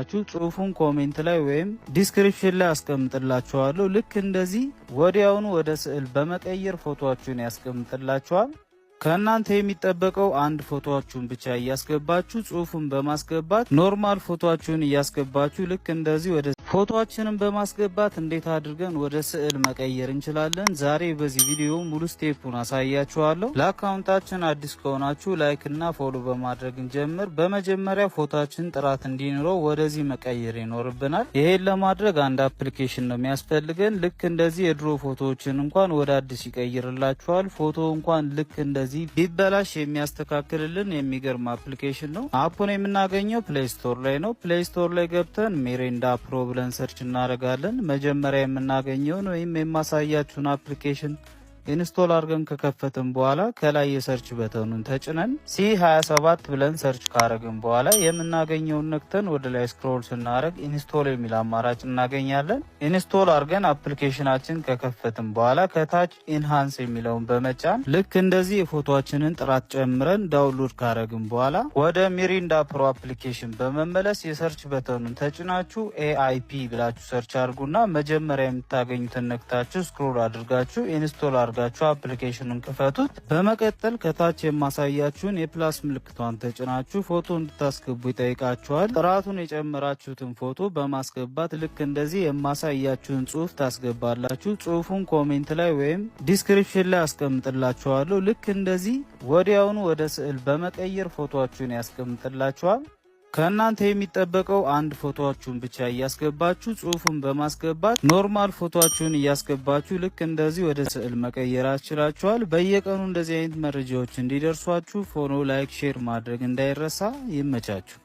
ጽሁፉን ኮሜንት ላይ ወይም ዲስክሪፕሽን ላይ አስቀምጥላችኋለሁ። ልክ እንደዚህ ወዲያውኑ ወደ ስዕል በመቀየር ፎቶአችሁን ያስቀምጥላችኋል። ከእናንተ የሚጠበቀው አንድ ፎቶአችሁን ብቻ እያስገባችሁ ጽሁፉን በማስገባት ኖርማል ፎቶአችሁን እያስገባችሁ ልክ እንደዚህ ወደ ፎቶአችንን በማስገባት እንዴት አድርገን ወደ ስዕል መቀየር እንችላለን ዛሬ በዚህ ቪዲዮ ሙሉ ስቴፑን አሳያችኋለሁ። ለአካውንታችን አዲስ ከሆናችሁ ላይክ እና ፎሎ በማድረግ እንጀምር። በመጀመሪያ ፎቶአችን ጥራት እንዲኖረው ወደዚህ መቀየር ይኖርብናል። ይሄን ለማድረግ አንድ አፕሊኬሽን ነው የሚያስፈልገን። ልክ እንደዚህ የድሮ ፎቶዎችን እንኳን ወደ አዲስ ይቀይርላችኋል። ፎቶ እንኳን ልክ እንደዚህ ቢበላሽ የሚያስተካክልልን የሚገርም አፕሊኬሽን ነው። አፑን የምናገኘው ፕሌይ ስቶር ላይ ነው። ፕሌይ ስቶር ላይ ገብተን ሚሪንዳ ፕሮ ብለን ሰርች እናደርጋለን። መጀመሪያ የምናገኘውን ወይም የማሳያችሁን አፕሊኬሽን ኢንስቶል አድርገን ከከፈትን በኋላ ከላይ የሰርች በተኑን ተጭነን C27 ብለን ሰርች ካረግን በኋላ የምናገኘውን ነክተን ወደ ላይ ስክሮል ስናደርግ ኢንስቶል የሚል አማራጭ እናገኛለን። ኢንስቶል አድርገን አፕሊኬሽናችን ከከፈትን በኋላ ከታች ኢንሃንስ የሚለውን በመጫን ልክ እንደዚህ የፎቶአችንን ጥራት ጨምረን ዳውንሎድ ካረግን በኋላ ወደ ሚሪንዳ ፕሮ አፕሊኬሽን በመመለስ የሰርች በተኑን ተጭናችሁ AIP ብላችሁ ሰርች አድርጉና መጀመሪያ የምታገኙትን ነክታችሁ ስክሮል አድርጋችሁ ኢንስቶል አድርጋችሁ አፕሊኬሽኑን ክፈቱት። በመቀጠል ከታች የማሳያችሁን የፕላስ ምልክቷን ተጭናችሁ ፎቶ እንድታስገቡ ይጠይቃችኋል። ጥራቱን የጨመራችሁትን ፎቶ በማስገባት ልክ እንደዚህ የማሳያችሁን ጽሁፍ ታስገባላችሁ። ጽሁፉን ኮሜንት ላይ ወይም ዲስክሪፕሽን ላይ አስቀምጥላችኋለሁ። ልክ እንደዚህ ወዲያውኑ ወደ ስዕል በመቀየር ፎቶአችሁን ያስቀምጥላችኋል። ከእናንተ የሚጠበቀው አንድ ፎቶአችሁን ብቻ እያስገባችሁ ጽሁፉን በማስገባት ኖርማል ፎቶአችሁን እያስገባችሁ ልክ እንደዚህ ወደ ስዕል መቀየር አስችላችኋል። በየቀኑ እንደዚህ አይነት መረጃዎች እንዲደርሷችሁ ፎሎ፣ ላይክ፣ ሼር ማድረግ እንዳይረሳ። ይመቻችሁ።